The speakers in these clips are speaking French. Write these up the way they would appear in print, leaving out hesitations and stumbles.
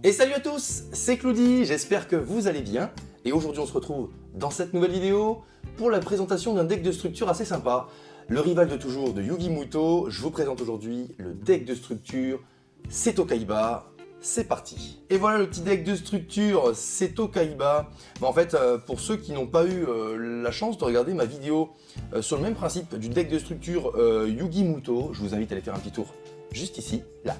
Et salut à tous, c'est Cloudy, j'espère que vous allez bien. Et aujourd'hui on se retrouve dans cette nouvelle vidéo pour la présentation d'un deck de structure assez sympa. Le rival de toujours de Yugi Muto, je vous présente aujourd'hui le deck de structure Seto Kaiba. C'est parti. Et voilà le petit deck de structure Seto Kaiba. En fait, pour ceux qui n'ont pas eu la chance de regarder ma vidéo sur le même principe du deck de structure Yugi Muto, je vous invite à aller faire un petit tour juste ici, là.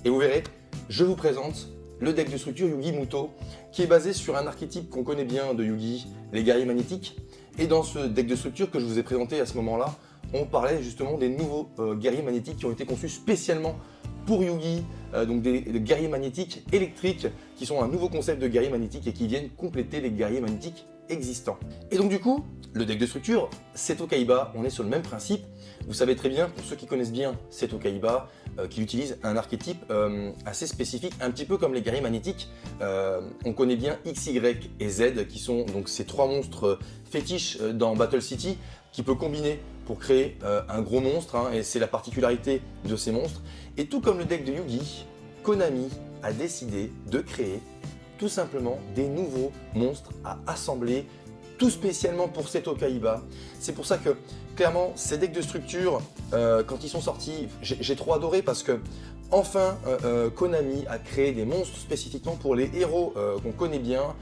Et vous verrez, je vous présente le deck de structure Yugi Muto, qui est basé sur un archétype qu'on connaît bien de Yugi, les guerriers magnétiques. Et dans ce deck de structure que je vous ai présenté à ce moment-là, on parlait justement des nouveaux guerriers magnétiques qui ont été conçus spécialement pour Yugi, donc des guerriers magnétiques électriques, qui sont un nouveau concept de guerrier magnétique et qui viennent compléter les guerriers magnétiques existants. Et donc du coup, le deck de structure, Seto Kaiba, on est sur le même principe. Vous savez très bien, pour ceux qui connaissent bien Seto Kaiba, qu'il utilise un archétype assez spécifique, un petit peu comme les guerriers magnétiques. On connaît bien X, Y et Z, qui sont donc ces trois monstres fétiches dans Battle City, qui peut combiner pour créer un gros monstre, hein, et c'est la particularité de ces monstres. Et tout comme le deck de Yugi, Konami a décidé de créer tout simplement des nouveaux monstres à assembler, tout spécialement pour Seto Kaiba. C'est pour ça que, clairement, ces decks de structure, quand ils sont sortis, j'ai trop adoré parce que, enfin, Konami a créé des monstres spécifiquement pour les héros qu'on connaît bien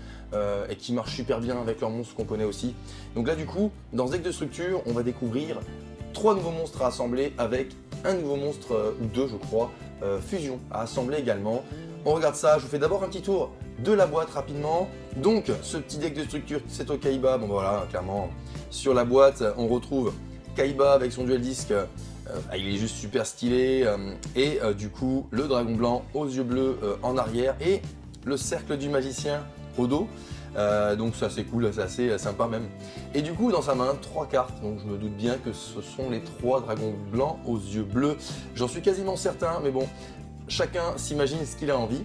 et qui marchent super bien avec leurs monstres qu'on connaît aussi. Donc là, du coup, dans ce deck de structure, on va découvrir 3 nouveaux monstres à assembler avec un nouveau monstre, ou 2 je crois, fusion à assembler également. On regarde ça, je vous fais d'abord un petit tour de la boîte rapidement. Donc ce petit deck de structure Seto Kaiba, bon voilà, clairement sur la boîte on retrouve Kaiba avec son duel disque, il est juste super stylé, et du coup le dragon blanc aux yeux bleus en arrière et le cercle du magicien au dos. Donc ça c'est cool, c'est assez sympa même. Et du coup dans sa main 3 cartes, donc je me doute bien que ce sont les 3 dragons blancs aux yeux bleus. J'en suis quasiment certain, mais bon, chacun s'imagine ce qu'il a envie.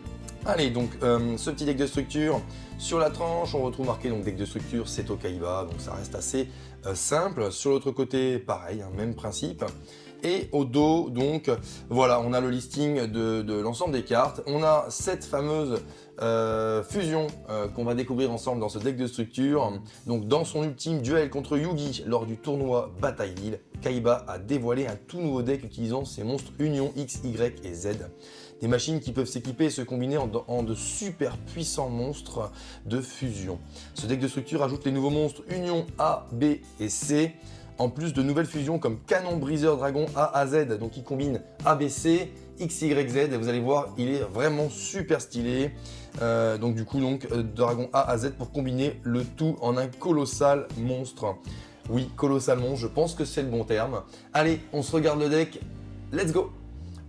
Allez, donc ce petit deck de structure, sur la tranche on retrouve marqué donc deck de structure Seto Kaiba, donc ça reste assez simple. Sur l'autre côté pareil, hein, même principe. Et au dos, donc voilà, on a le listing de l'ensemble des cartes. On a cette fameuse fusion qu'on va découvrir ensemble dans ce deck de structure. Donc dans son ultime duel contre Yugi lors du tournoi Bataille-Ville, Kaiba a dévoilé un tout nouveau deck utilisant ses monstres Union X, Y et Z. Des machines qui peuvent s'équiper et se combiner en de super puissants monstres de fusion. Ce deck de structure ajoute les nouveaux monstres Union A, B et C, en plus de nouvelles fusions comme Canon Briseur Dragon A à Z, donc il combine ABC, X, Y, Z, et vous allez voir, il est vraiment super stylé. Donc du coup, Dragon A à Z pour combiner le tout en un colossal monstre. Oui, colossal monstre, je pense que c'est le bon terme. Allez, on se regarde le deck, let's go!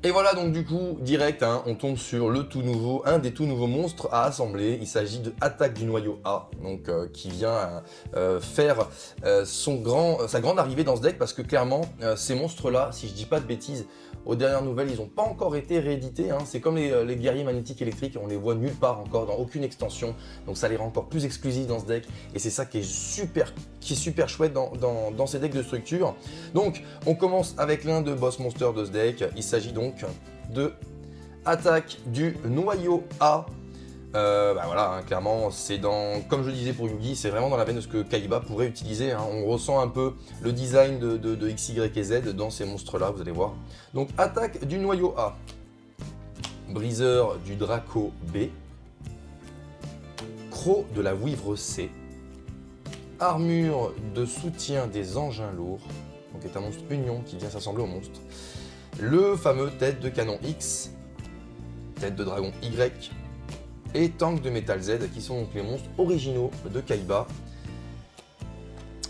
Et voilà donc du coup, direct, hein, on tombe sur le tout nouveau, un des tout nouveaux monstres à assembler. Il s'agit de Attaque du noyau A, donc qui vient faire sa grande arrivée dans ce deck, parce que clairement, ces monstres-là, si je dis pas de bêtises, aux dernières nouvelles, ils n'ont pas encore été réédités. Hein. C'est comme les guerriers magnétiques électriques, on les voit nulle part encore, dans aucune extension. Donc ça les rend encore plus exclusifs dans ce deck. Et c'est ça qui est super chouette dans ces decks de structure. Donc on commence avec l'un de boss monsters de ce deck. Il s'agit donc de Attaque du noyau A. Voilà, hein, clairement, c'est comme je le disais pour Yugi, c'est vraiment dans la veine de ce que Kaiba pourrait utiliser. Hein. On ressent un peu le design de X, Y et Z dans ces monstres-là, vous allez voir. Donc, Attaque du noyau A. Briseur du Draco B. Croc de la Wivre C. Armure de soutien des engins lourds. Donc, c'est un monstre Union qui vient s'assembler au monstre. Le fameux tête de canon X. Tête de dragon Y. Et Tank de Métal Z, qui sont donc les monstres originaux de Kaiba.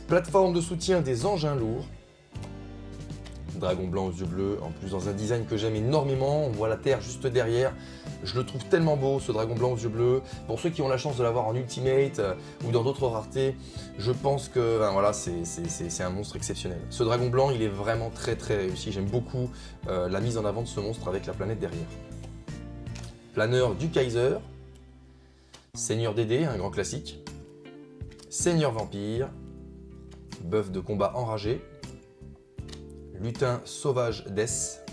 Plateforme de soutien des engins lourds. Dragon blanc aux yeux bleus, en plus dans un design que j'aime énormément. On voit la terre juste derrière. Je le trouve tellement beau, ce dragon blanc aux yeux bleus. Pour ceux qui ont la chance de l'avoir en Ultimate ou dans d'autres raretés, je pense que voilà, c'est un monstre exceptionnel. Ce dragon blanc, il est vraiment très réussi. J'aime beaucoup la mise en avant de ce monstre avec la planète derrière. Planeur du Kaiser. Seigneur Dédé, un grand classique. Seigneur Vampire. Bœuf de combat enragé. Lutin sauvage d'Es.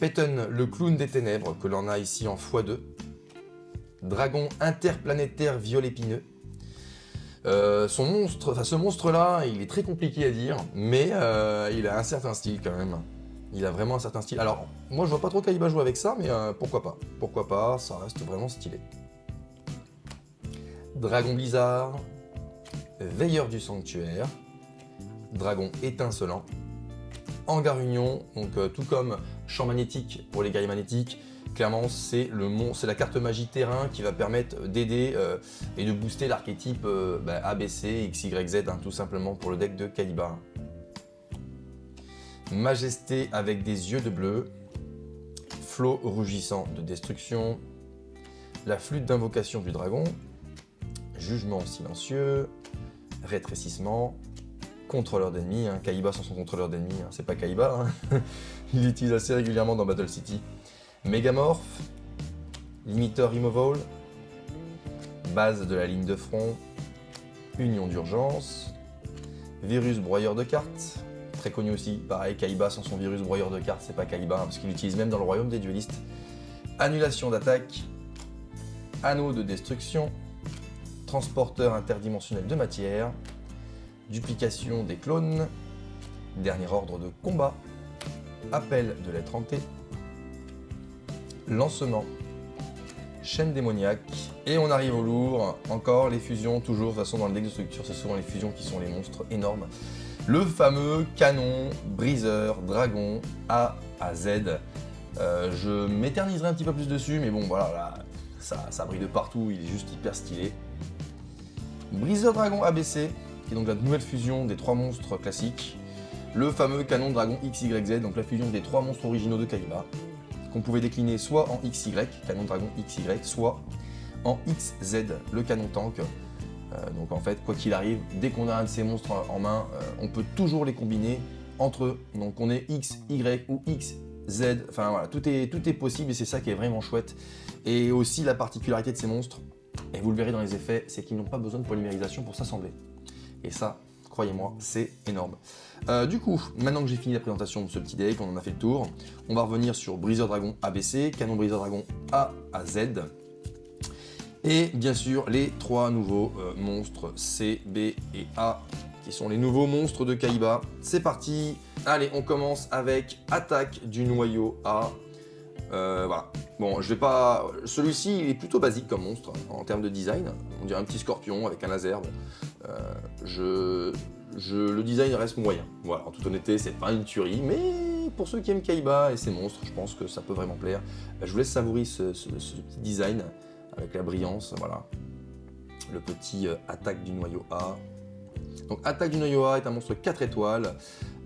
Peyton, le clown des ténèbres, que l'on a ici en x2. Dragon interplanétaire violet-épineux. Ce monstre-là, il est très compliqué à dire, mais il a un certain style quand même. Il a vraiment un certain style. Alors, moi je vois pas trop Kaiba jouer avec ça, mais pourquoi pas. Pourquoi pas, ça reste vraiment stylé. Dragon Blizzard, Veilleur du Sanctuaire, Dragon étincelant, Hangar Union, donc tout comme Champ magnétique pour les guerriers magnétiques, clairement c'est la carte magie terrain qui va permettre d'aider et de booster l'archétype ABC, XYZ, tout simplement pour le deck de Kaiba. Majesté avec des yeux de bleu, flot rugissant de destruction, la flûte d'invocation du dragon, jugement silencieux, rétrécissement, contrôleur d'ennemis, Kaiba sans son contrôleur d'ennemis, c'est pas Kaiba, il l'utilise assez régulièrement dans Battle City. Mégamorph, limiteur removal, base de la ligne de front, union d'urgence, virus broyeur de cartes, très connu aussi, pareil, Kaiba sans son virus broyeur de cartes, c'est pas Kaiba, parce qu'il l'utilise même dans le royaume des duelistes. Annulation d'attaque, anneau de destruction, transporteur interdimensionnel de matière, duplication des clones, dernier ordre de combat, appel de lettre hantée, lancement, chaîne démoniaque, et on arrive au lourd, encore les fusions, toujours, de toute façon dans le deck de structure, c'est souvent les fusions qui sont les monstres énormes. Le fameux canon briseur dragon A à Z. Je m'éterniserai un petit peu plus dessus, mais bon voilà, là, ça brille de partout, il est juste hyper stylé. Briseur dragon ABC, qui est donc la nouvelle fusion des 3 monstres classiques. Le fameux canon dragon XYZ, donc la fusion des 3 monstres originaux de Kaiba, qu'on pouvait décliner soit en XY, canon dragon XY, soit en XZ, le canon tank. Donc en fait, quoi qu'il arrive, dès qu'on a un de ces monstres en main, on peut toujours les combiner entre eux. Donc on est X, Y ou X, Z, enfin voilà, tout est possible et c'est ça qui est vraiment chouette. Et aussi la particularité de ces monstres, et vous le verrez dans les effets, c'est qu'ils n'ont pas besoin de polymérisation pour s'assembler. Et ça, croyez-moi, c'est énorme. Du coup, maintenant que j'ai fini la présentation de ce petit deck, on en a fait le tour, on va revenir sur Briseur Dragon ABC, Canon Briseur Dragon A à Z. Et bien sûr, les 3 nouveaux monstres C, B et A, qui sont les nouveaux monstres de Kaiba. C'est parti. Allez, on commence avec Attaque du noyau A. Voilà. Bon, je vais pas... Celui-ci, il est plutôt basique comme monstre en termes de design. On dirait un petit scorpion avec un laser. Bon. Le design reste moyen. Voilà, en toute honnêteté, c'est pas une tuerie, mais pour ceux qui aiment Kaiba et ses monstres, je pense que ça peut vraiment plaire. Je vous laisse savourer ce petit design avec la brillance, voilà. Le petit Attaque du noyau A. Donc Attaque du noyau A est un monstre 4 étoiles,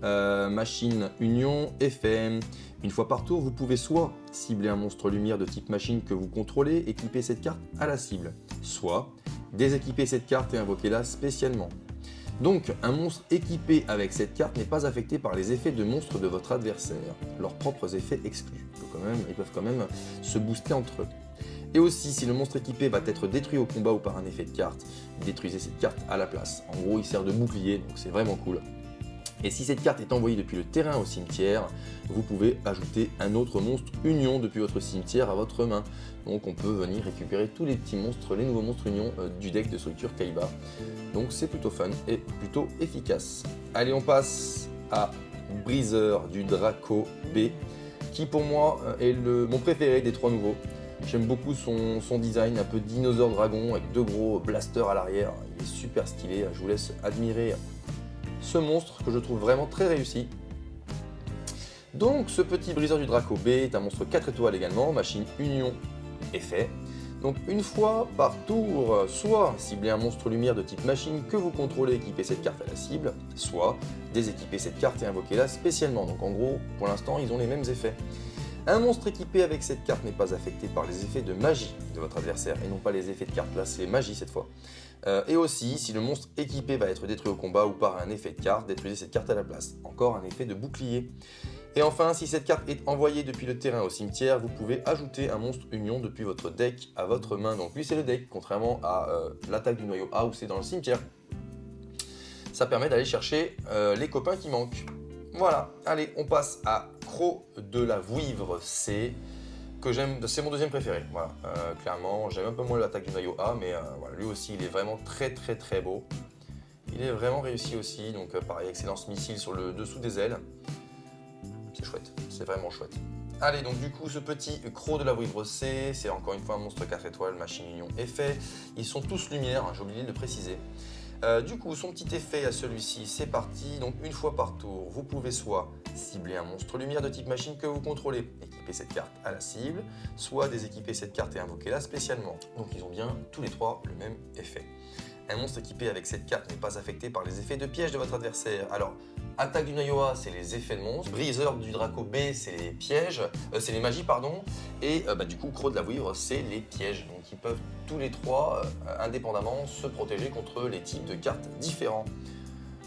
machine union, effet. Une fois par tour, vous pouvez soit cibler un monstre lumière de type machine que vous contrôlez, équiper cette carte à la cible, soit déséquiper cette carte et invoquer-la spécialement. Donc, un monstre équipé avec cette carte n'est pas affecté par les effets de monstres de votre adversaire, leurs propres effets exclus. Ils peuvent quand même se booster entre eux. Et aussi, si le monstre équipé va être détruit au combat ou par un effet de carte, détruisez cette carte à la place. En gros, il sert de bouclier, donc c'est vraiment cool. Et si cette carte est envoyée depuis le terrain au cimetière, vous pouvez ajouter un autre monstre union depuis votre cimetière à votre main. Donc on peut venir récupérer tous les petits monstres, les nouveaux monstres union du deck de structure Kaiba. Donc c'est plutôt fun et plutôt efficace. Allez, on passe à Briseur du Draco B, qui pour moi est mon préféré des 3 nouveaux. J'aime beaucoup son design, un peu dinosaure dragon avec 2 gros blasters à l'arrière. Il est super stylé, je vous laisse admirer ce monstre que je trouve vraiment très réussi. Donc ce petit Briseur du Draco B est un monstre 4 étoiles également, machine union effet. Donc une fois par tour, soit cibler un monstre lumière de type machine que vous contrôlez, équiper cette carte à la cible, soit déséquiper cette carte et invoquer-la spécialement. Donc en gros, pour l'instant, ils ont les mêmes effets. Un monstre équipé avec cette carte n'est pas affecté par les effets de magie de votre adversaire, et non pas les effets de carte, là c'est magie cette fois. Et aussi, si le monstre équipé va être détruit au combat ou par un effet de carte, détruisez cette carte à la place. Encore un effet de bouclier. Et enfin, si cette carte est envoyée depuis le terrain au cimetière, vous pouvez ajouter un monstre union depuis votre deck à votre main. Donc lui c'est le deck, contrairement à l'attaque du noyau A où c'est dans le cimetière. Ça permet d'aller chercher les copains qui manquent. Voilà, allez, on passe à Croc de la Vouivre C, que j'aime, c'est mon deuxième préféré, voilà, clairement, j'aime un peu moins l'attaque du noyau A, mais voilà, lui aussi il est vraiment très beau. Il est vraiment réussi aussi, donc pareil, excellence missile sur le dessous des ailes. C'est chouette, c'est vraiment chouette. Allez, donc du coup, ce petit Croc de la Vouivre C, c'est encore une fois un monstre 4 étoiles, machine union effet. Ils sont tous lumière, hein, j'ai oublié de le préciser. Du coup, son petit effet à celui-ci, c'est parti. Donc une fois par tour, vous pouvez soit cibler un monstre lumière de type machine que vous contrôlez, équiper cette carte à la cible, soit déséquiper cette carte et invoquer-la spécialement. Donc ils ont bien tous les trois le même effet. Un monstre équipé avec cette carte n'est pas affecté par les effets de piège de votre adversaire. Alors, attaque du noyau A, c'est les effets de monstre. Briseur du Draco B, c'est les pièges, c'est les magies, pardon. Et du coup, Croc de la Vouivre, c'est les pièges. Donc, ils peuvent tous les trois, indépendamment, se protéger contre les types de cartes différents.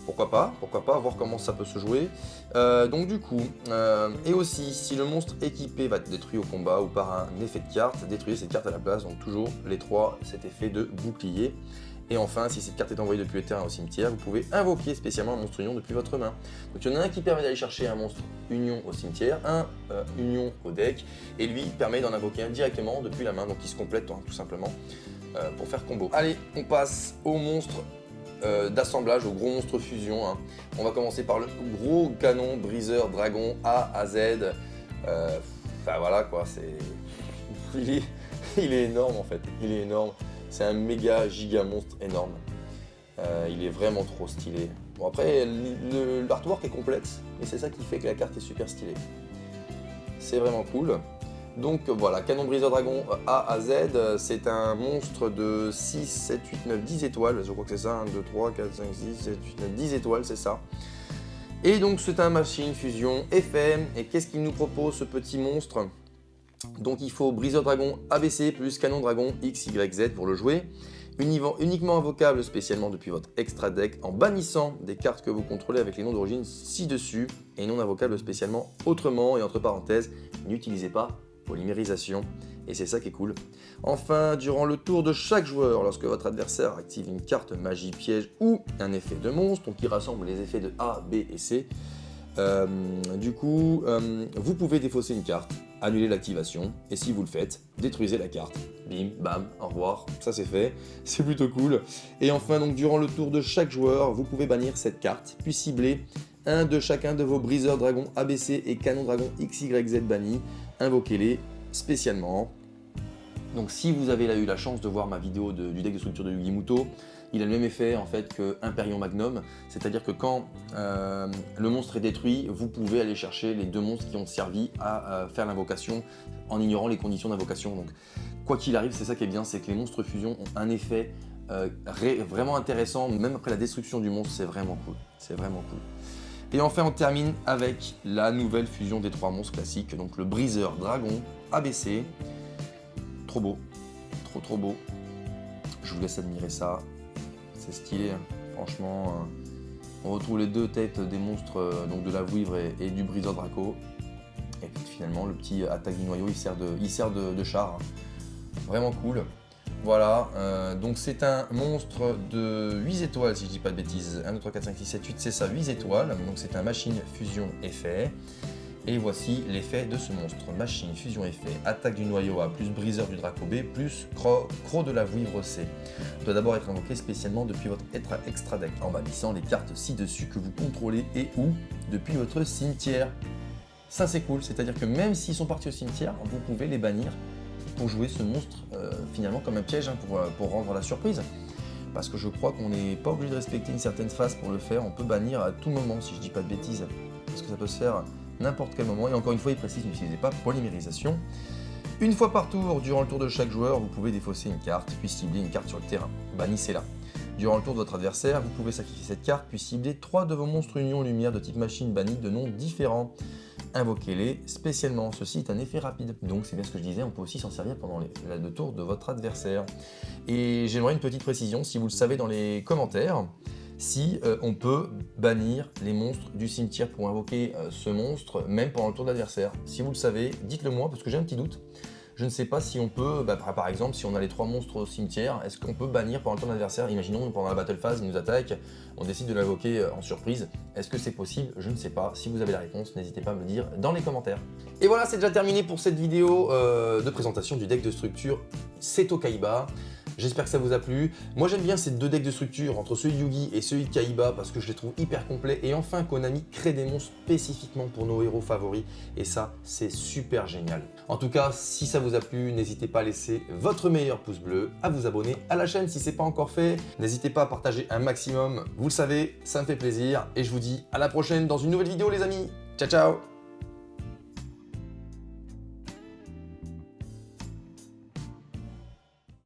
Pourquoi pas, voir comment ça peut se jouer. Donc du coup, et aussi, si le monstre équipé va être détruit au combat ou par un effet de carte, détruisez cette carte à la place. Donc toujours les trois, cet effet de bouclier. Et enfin, si cette carte est envoyée depuis le terrain au cimetière, vous pouvez invoquer spécialement un monstre union depuis votre main. Donc il y en a un qui permet d'aller chercher un monstre union au cimetière, un union au deck, et lui permet d'en invoquer un directement depuis la main, donc il se complète tout simplement pour faire combo. Allez, on passe au monstre d'assemblage, au gros monstre fusion. Hein. On va commencer par le gros canon briseur dragon A à Z. Enfin voilà quoi, il est énorme en fait, il est énorme. C'est un méga giga monstre énorme. Il est vraiment trop stylé. Bon après, l'artwork est complexe, et c'est ça qui fait que la carte est super stylée. C'est vraiment cool. Donc voilà, canon briseur dragon A à Z, c'est un monstre de 6, 7, 8, 9, 10 étoiles. Je crois que c'est ça, 1, 2, 3, 4, 5, 6, 7, 8, 9, 10 étoiles, c'est ça. Et donc c'est un machine fusion effet. Et qu'est-ce qu'il nous propose ce petit monstre? Donc il faut briseur dragon ABC plus canon dragon XYZ pour le jouer. Uniquement invocable spécialement depuis votre extra deck en bannissant des cartes que vous contrôlez avec les noms d'origine ci-dessus et non invocable spécialement autrement, et entre parenthèses, n'utilisez pas polymérisation, et c'est ça qui est cool. Enfin, durant le tour de chaque joueur, lorsque votre adversaire active une carte magie piège ou un effet de monstre, donc qui rassemble les effets de A, B et C, vous pouvez défausser une carte, annuler l'activation, et si vous le faites, détruisez la carte. Bim, bam, au revoir, ça c'est fait, c'est plutôt cool. Et enfin, donc durant le tour de chaque joueur, vous pouvez bannir cette carte, puis cibler un de chacun de vos briseurs dragon ABC et canon dragon XYZ bannis, invoquez-les spécialement. Donc si vous avez eu la chance de voir ma vidéo du deck de structure de Yugi Muto, il a le même effet en fait que Imperion Magnum, c'est-à-dire que quand le monstre est détruit, vous pouvez aller chercher les deux monstres qui ont servi à faire l'invocation en ignorant les conditions d'invocation. Donc quoi qu'il arrive, c'est ça qui est bien, c'est que les monstres fusion ont un effet vraiment intéressant, même après la destruction du monstre, c'est vraiment cool. C'est vraiment cool. Et enfin, on termine avec la nouvelle fusion des trois monstres classiques, donc le briseur dragon ABC. Trop beau, trop beau. Je vous laisse admirer ça. C'est stylé, hein. Franchement. On retrouve les deux têtes des monstres donc de la Vouivre et du briseur Draco. Et puis finalement, le petit attaque du noyau, il sert de char. Vraiment cool. Voilà, donc c'est un monstre de 8 étoiles si je dis pas de bêtises. 1, 2, 3, 4, 5, 6, 7, 8, c'est ça, 8 étoiles. Donc c'est un machine fusion effet. Et voici l'effet de ce monstre. Machine fusion effet, attaque du noyau A, plus briseur du Draco B, plus Croc de la Vouivre C. Doit d'abord être invoqué spécialement depuis votre extra deck, en bannissant les cartes ci-dessus que vous contrôlez et ou depuis votre cimetière. Ça c'est cool, c'est-à-dire que même s'ils sont partis au cimetière, vous pouvez les bannir pour jouer ce monstre finalement comme un piège, hein, pour rendre la surprise. Parce que je crois qu'on n'est pas obligé de respecter une certaine phase pour le faire, on peut bannir à tout moment si je dis pas de bêtises. Parce que ça peut se faire n'importe quel moment, et encore une fois il précise, n'utilisez pas polymérisation. Une fois par tour, durant le tour de chaque joueur, vous pouvez défausser une carte, puis cibler une carte sur le terrain. Bannissez-la. Durant le tour de votre adversaire, vous pouvez sacrifier cette carte, puis cibler 3 de vos monstres union lumière de type machine bannis de noms différents. Invoquez-les spécialement, ceci est un effet rapide. Donc c'est bien ce que je disais, on peut aussi s'en servir pendant le tour de votre adversaire. Et j'aimerais une petite précision, si vous le savez dans les commentaires, si on peut bannir les monstres du cimetière pour invoquer ce monstre, même pendant le tour de l'adversaire. Si vous le savez, dites-le moi, parce que j'ai un petit doute. je ne sais pas si on peut, par exemple, si on a les 3 monstres au cimetière, est-ce qu'on peut bannir pendant le tour d'adversaire? Imaginons, pendant la battle phase, il nous attaque, on décide de l'invoquer en surprise. Est-ce que c'est possible? Je ne sais pas. Si vous avez la réponse, n'hésitez pas à me le dire dans les commentaires. Et voilà, c'est déjà terminé pour cette vidéo de présentation du deck de structure Seto Kaiba. J'espère que ça vous a plu. Moi j'aime bien ces 2 decks de structure entre celui de Yugi et celui de Kaiba parce que je les trouve hyper complets. Et enfin Konami crée des monstres spécifiquement pour nos héros favoris et ça c'est super génial. En tout cas, si ça vous a plu, n'hésitez pas à laisser votre meilleur pouce bleu, à vous abonner à la chaîne si ce n'est pas encore fait. N'hésitez pas à partager un maximum, vous le savez, ça me fait plaisir. Et je vous dis à la prochaine dans une nouvelle vidéo les amis. Ciao ciao.